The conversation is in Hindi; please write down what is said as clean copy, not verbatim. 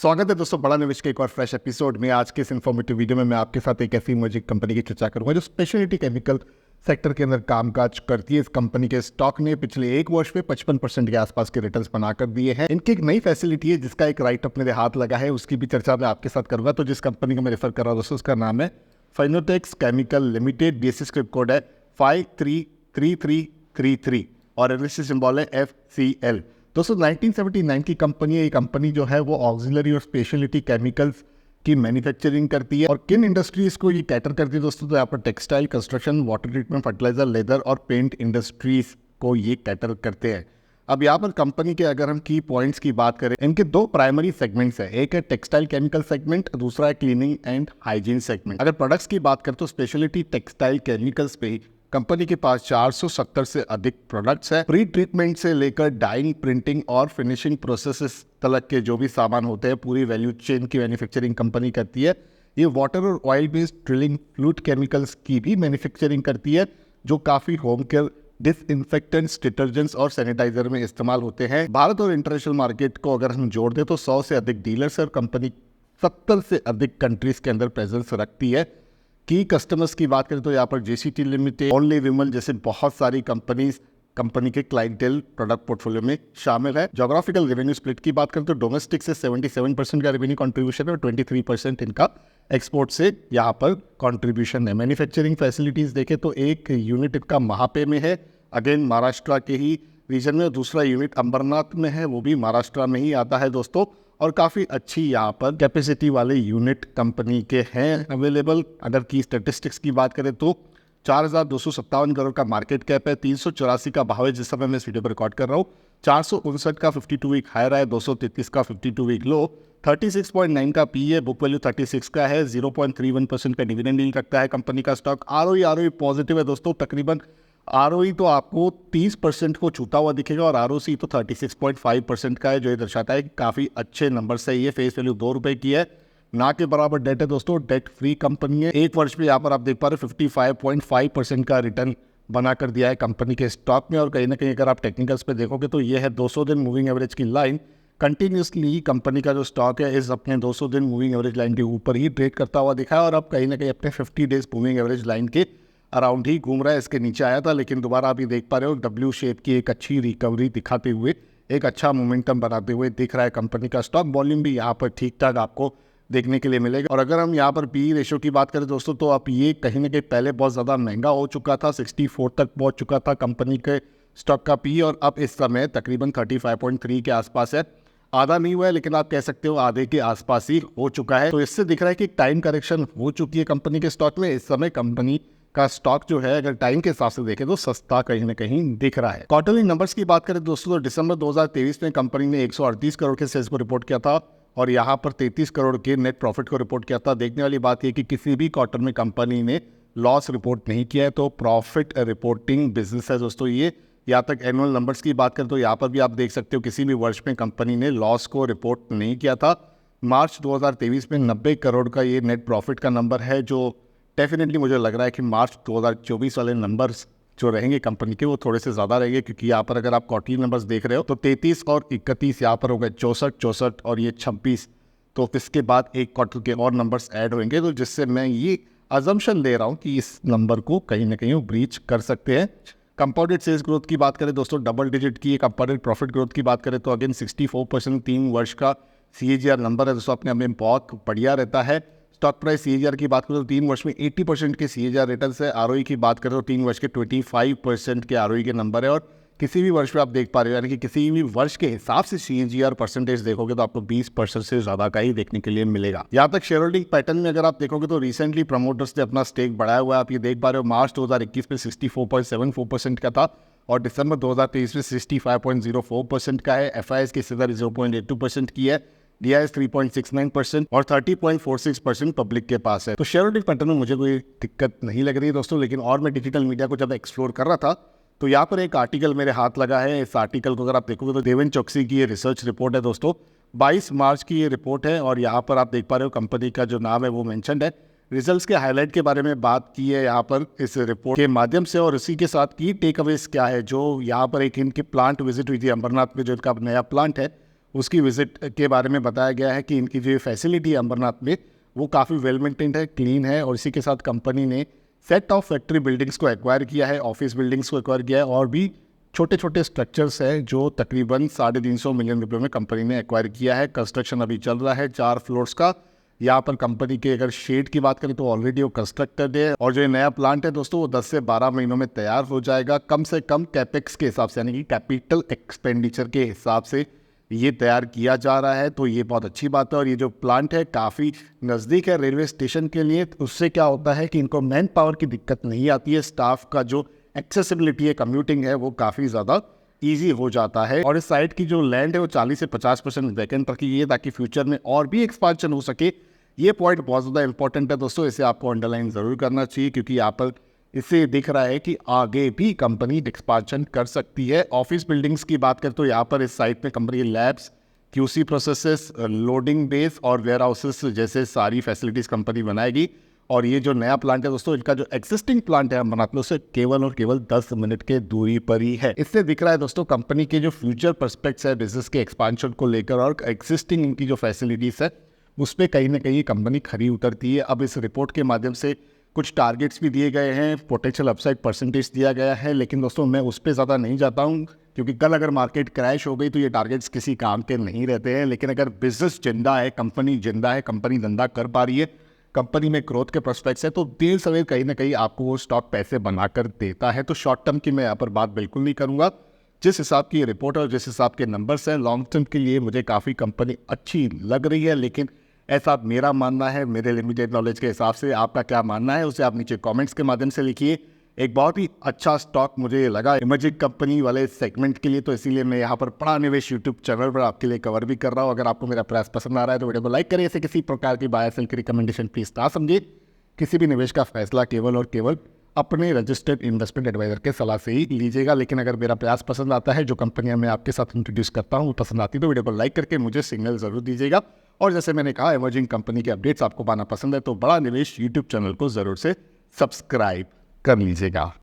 स्वागत है दोस्तों बड़ा निवेश के एक और फ्रेश एपिसोड में। आज के इस इन्फॉर्मेटिव वीडियो में मैं आपके साथ एक ऐसी इमर्जिंग कंपनी की चर्चा करूंगा जो स्पेशलिटी केमिकल सेक्टर के अंदर कामकाज करती है। इस कंपनी के स्टॉक ने पिछले एक वर्ष में 55% के आसपास के रिटर्न्स बनाकर दिए हैं। इनकी एक नई फैसिलिटी है जिसका एक राइट अप मेरे हाथ लगा है, उसकी भी चर्चा मैं आपके साथ करूंगा। तो जिस कंपनी को मैं रेफर कर रहा हूँ दोस्तों उसका नाम है Fineotex chemical limited. BSc script code है 533333 और एलएलसी सिंबल है FCL। दोस्तों 1979 की कंपनी है। ये कंपनी जो है वो ऑक्सिलरी और स्पेशलिटी केमिकल्स की मैन्युफैक्चरिंग करती है। और किन इंडस्ट्रीज को ये कैटर करती है दोस्तों? तो यहाँ पर textile, construction, water treatment, fertilizer, leather और पेंट इंडस्ट्रीज को ये कैटर करते हैं। अब यहाँ पर कंपनी के अगर हम की पॉइंट्स की बात करें, इनके दो प्राइमरी सेगमेंट्स है। एक है टेक्सटाइल केमिकल सेगमेंट, दूसरा है क्लीनिंग एंड हाइजीन सेगमेंट। अगर प्रोडक्ट्स की बात करें तो स्पेशलिटी टेक्सटाइल केमिकल्स पे ही कंपनी के पास 470 से अधिक प्रोडक्ट्स है। प्री ट्रीटमेंट से लेकर डाइंग, प्रिंटिंग और फिनिशिंग प्रोसेसेस तक के जो भी सामान होते हैं पूरी वैल्यू चेन की मैन्युफैक्चरिंग कंपनी करती है। ये वाटर और oil based drilling fluid chemicals की भी मैन्युफैक्चरिंग करती है जो काफ़ी होम केयर, डिसइंफेक्टेंट्स, डिटर्जेंट्स और सैनिटाइजर में इस्तेमाल होते हैं। भारत और इंटरनेशनल मार्केट को अगर हम जोड़ दें तो 100 से अधिक डीलर्स और कंपनी 70 से अधिक कंट्रीज के अंदर प्रेजेंस रखती है। की कस्टमर्स की बात करें तो यहाँ पर JCT लिमिटेड, ओनली विमल जैसे बहुत सारी कंपनीज कंपनी के क्लाइंटेल प्रोडक्ट पोर्टफोलियो में शामिल है। ज्योग्राफिकल रेवेन्यू स्प्लिट की बात करें तो डोमेस्टिक से 77% का रेवेन्यू कंट्रीब्यूशन है और 23% इनका एक्सपोर्ट से यहाँ पर कंट्रीब्यूशन है। मैन्युफैक्चरिंग फैसिलिटीज देखें तो एक यूनिट इनका महापे में है, अगेन महाराष्ट्र के ही रीजन में, और दूसरा यूनिट अंबरनाथ में है, वो भी महाराष्ट्र में ही आता है दोस्तों। और काफ़ी अच्छी यहाँ पर कैपेसिटी वाले यूनिट कंपनी के हैं अवेलेबल। अगर की स्टेटिस्टिक्स की बात करें तो 4,257 करोड़ का मार्केट कैप है, 384 का भाव है जिस समय मैं इस वीडियो पर रिकॉर्ड कर रहा हूँ। 459 का 52 वीक हायर है, 233 का 52 वीक लो, 36.9 का पी है, बुक वैल्यू 36 का है, 0.31% का डिविडेंड यील्ड रखता है कंपनी का स्टॉक। ROE पॉजिटिव है दोस्तों। तकरीबन ROE तो आपको 30% को छूता हुआ दिखेगा और ROC तो 36.5% का है, जो ये दर्शाता है कि काफ़ी अच्छे नंबर से ये फेस वैल्यू 2 रुपये की है, ना के बराबर डेट है दोस्तों। डेट फ्री कंपनी है। एक वर्ष में यहाँ पर आप देख पा रहे 55.5% का रिटर्न बना कर दिया है कंपनी के स्टॉक में। और कहीं ना कहीं अगर आप टेक्निकल्स पे देखोगे तो ये है 200 दिन मूविंग एवरेज की लाइन। कंटिन्यूसली कंपनी का जो स्टॉक है इस अपने 200 दिन मूविंग एवरेज लाइन के ऊपर ही ट्रेड करता हुआ दिखा है और अब कहीं ना कहीं अपने 50 डेज मूविंग एवरेज लाइन के अराउंड ही घूम रहा है। इसके नीचे आया था लेकिन दोबारा आप ये देख पा रहे हो W शेप की एक अच्छी रिकवरी दिखाते हुए, एक अच्छा मोमेंटम बनाते हुए दिख रहा है कंपनी का स्टॉक। वॉल्यूम भी यहाँ पर ठीक ठाक आपको देखने के लिए मिलेगा। और अगर हम यहाँ पर PE रेशियो की बात करें दोस्तों तो अब ये कहीं ना कहीं पहले बहुत ज़्यादा महंगा हो चुका था, 64 तक पहुँच चुका था कंपनी के स्टॉक का PE, और अब इस समय तकरीबन 35.3 के आसपास है। आधा नहीं हुआ है लेकिन आप कह सकते हो आधे के आसपास ही हो चुका है। तो इससे दिख रहा है कि टाइम करेक्शन हो चुकी है कंपनी के स्टॉक में। इस समय कंपनी का स्टॉक जो है अगर टाइम के हिसाब से देखें तो सस्ता कहीं ना कहीं दिख रहा है। क्वार्टरली नंबर्स की बात करें दोस्तों तो दिसंबर 2023 में कंपनी ने 138 करोड़ के सेल्स को रिपोर्ट किया था और यहाँ पर 33 करोड़ के नेट प्रॉफिट को रिपोर्ट किया था। देखने वाली बात यह कि किसी भी क्वार्टर में कंपनी ने लॉस रिपोर्ट नहीं किया है, तो प्रॉफिट रिपोर्टिंग बिजनेस है दोस्तों ये। यहाँ तक एनुअल नंबर्स की बात करें तो यहाँ पर भी आप देख सकते हो किसी भी वर्ष में कंपनी ने लॉस को रिपोर्ट नहीं किया था। मार्च 2023 में 90 करोड़ का ये नेट प्रॉफिट का नंबर है, जो डेफिनेटली मुझे लग रहा है कि मार्च 2024 वाले नंबर्स जो रहेंगे कंपनी के वो थोड़े से ज़्यादा रहेंगे, क्योंकि यहाँ पर अगर आप क्वार्टरली नंबर्स देख रहे हो तो 33 और 31 यहाँ पर हो गए 64 और ये 26, तो इसके बाद एक क्वार्टर के और नंबर्स ऐड होंगे, तो जिससे मैं ये अजम्पशन ले रहा हूँ कि इस नंबर को कहीं ना कहीं वो ब्रीच कर सकते हैं। कंपाउंडेड सेल्स ग्रोथ की बात करें दोस्तों डबल डिजिट की, कंपाउंडेड प्रॉफिट ग्रोथ की बात करें तो अगेन 64% 3 वर्ष का CAGR नंबर है दोस्तों, अपने में बहुत बढ़िया रहता है। स्टॉक प्राइस CAGR की बात करें तो 3 वर्ष में 80% के CAGR रिटर्न है। ROE की बात करें तो 3 वर्ष के 25% के ROE के नंबर है। और किसी भी वर्ष में आप देख पा रहे हो, यानी कि किसी भी वर्ष के हिसाब से CAGR परसेंटेज देखोगे तो आपको 20% से ज़्यादा का ही देखने के लिए मिलेगा। यहाँ तक शेयर होल्डिंग पैटर्न में अगर आप देखोगे तो रिसेंटली प्रमोटर्स ने अपना स्टेक बढ़ाया हुआ है। आप ये देख पा रहे हो मार्च 2021 में 64.74% का था और दिसंबर 2023 में 65.04% का है। FIS की सीधा 0.82% की है, DIS 3.69% और 30.46% पब्लिक के पास है। तो शेयर होल्डिंग पैटर्न में मुझे कोई दिक्कत नहीं लग रही है दोस्तों। लेकिन और मैं डिजिटल मीडिया को जब एक्सप्लोर कर रहा था तो यहाँ पर एक आर्टिकल मेरे हाथ लगा है। इस आर्टिकल को अगर आप देखोगे तो देवेन चौकसी की ये रिसर्च रिपोर्ट है दोस्तों, 22 मार्च की ये रिपोर्ट है और यहाँ पर आप देख पा रहे हो कंपनी का जो नाम है वो मेंशन्ड है। रिजल्ट्स के हाईलाइट के बारे में बात की है यहाँ पर इस रिपोर्ट के माध्यम से, और इसी के साथ की टेक अवेज क्या है। जो यहाँ पर एक इनकी प्लांट विजिट हुई थी अंबरनाथ में, जो इनका नया प्लांट है उसकी विजिट के बारे में बताया गया है कि इनकी जो फैसिलिटी है अमरनाथ में वो काफ़ी वेल मेंटेन्ड है, क्लीन है। और इसी के साथ कंपनी ने सेट ऑफ फैक्ट्री बिल्डिंग्स को एक्वायर किया है, ऑफिस बिल्डिंग्स को एक्वायर किया है, और भी छोटे छोटे स्ट्रक्चर्स हैं जो तकरीबन 350 मिलियन रुपए में कंपनी ने एक्वायर किया है। कंस्ट्रक्शन अभी चल रहा है 4 फ्लोर्स का। यहाँ पर कंपनी के अगर शेड की बात करें तो ऑलरेडी वो कंस्ट्रक्टेड है, और जो ये नया प्लांट है दोस्तों वो 10 से 12 महीनों में तैयार हो जाएगा। कम से कम कैपेक्स के हिसाब से, यानी कि कैपिटल एक्सपेंडिचर के हिसाब से ये तैयार किया जा रहा है, तो ये बहुत अच्छी बात है। और ये जो प्लांट है काफ़ी नज़दीक है रेलवे स्टेशन के लिए, तो उससे क्या होता है कि इनको मैन पावर की दिक्कत नहीं आती है। स्टाफ का जो एक्सेसिबिलिटी है, कम्यूटिंग है, वो काफ़ी ज़्यादा ईजी हो जाता है। और इस साइट की जो लैंड है वो 40 से 50% वैकेंट रखी है ताकि फ्यूचर में और भी एक्सपांशन हो सके। ये पॉइंट बहुत ज़्यादा इंपॉर्टेंट है दोस्तों, इसे आपको अंडरलाइन ज़रूर करना चाहिए, क्योंकि यहाँ पर इससे दिख रहा है कि आगे भी कंपनी एक्सपांशन कर सकती है। ऑफिस बिल्डिंग्स की बात करें तो यहाँ पर इस साइट में company labs, QC processes, loading base और वेयर हाउसेस जैसे सारी फैसिलिटीज़ कंपनी बनाएगी। और ये जो नया प्लांट है दोस्तों, इनका जो एक्सिस्टिंग प्लांट है अमरनाथ में, उससे केवल और केवल 10 मिनट के दूरी पर ही है। इससे दिख रहा है दोस्तों कंपनी के जो फ्यूचर पर्सपेक्ट्स है बिजनेस के एक्सपांशन को लेकर, और एक्सिस्टिंग इनकी जो फैसिलिटीज़ है उस पर कहीं ना कहीं कंपनी खरी उतरती है। अब इस रिपोर्ट के माध्यम से कुछ टारगेट्स भी दिए गए हैं, पोटेंशियल अपसाइड परसेंटेज दिया गया है, लेकिन दोस्तों मैं उस पर ज़्यादा नहीं जाता हूँ, क्योंकि कल अगर मार्केट क्रैश हो गई तो ये टारगेट्स किसी काम के नहीं रहते हैं। लेकिन अगर बिजनेस जिंदा है, कंपनी जिंदा है, कंपनी धंधा कर पा रही है, कंपनी में ग्रोथ के प्रोस्पेक्ट्स है, तो देर सवेर कहीं ना कहीं आपको वो स्टॉक पैसे बनाकर देता है। तो शॉर्ट टर्म की मैं यहाँ पर बात बिल्कुल नहीं करूँगा। जिस हिसाब की रिपोर्ट और जिस हिसाब के नंबर्स हैं, लॉन्ग टर्म के लिए मुझे काफ़ी कंपनी अच्छी लग रही है। लेकिन ऐसा मेरा मानना है, मेरे लिमिटेड नॉलेज के हिसाब से। आपका क्या मानना है उसे आप नीचे कमेंट्स के माध्यम से लिखिए। एक बहुत ही अच्छा स्टॉक मुझे लगा इमर्जिंग कंपनी वाले सेगमेंट के लिए, तो इसीलिए मैं यहाँ पर बड़ा निवेश यूट्यूब चैनल पर आपके लिए कवर भी कर रहा हूँ। अगर आपको मेरा प्रयास पसंद आ रहा है तो वीडियो को लाइक करिए। ऐसे किसी प्रकार की बाय सेल की रिकमेंडेशन प्लीज ना समझिए। किसी भी निवेश का फैसला केवल और केवल अपने रजिस्टर्ड इन्वेस्टमेंट एडवाइजर के सलाह से ही लीजिएगा। लेकिन अगर मेरा प्रयास पसंद आता है, जो कंपनियां मैं आपके साथ इंट्रोड्यूस करता हूं वो पसंद आती है, तो वीडियो को लाइक करके मुझे सिग्नल जरूर दीजिएगा। और जैसे मैंने कहा, इमर्जिंग कंपनी के अपडेट्स आपको पाना पसंद है तो बड़ा निवेश यूट्यूब चैनल को जरूर से सब्सक्राइब कर लीजिएगा।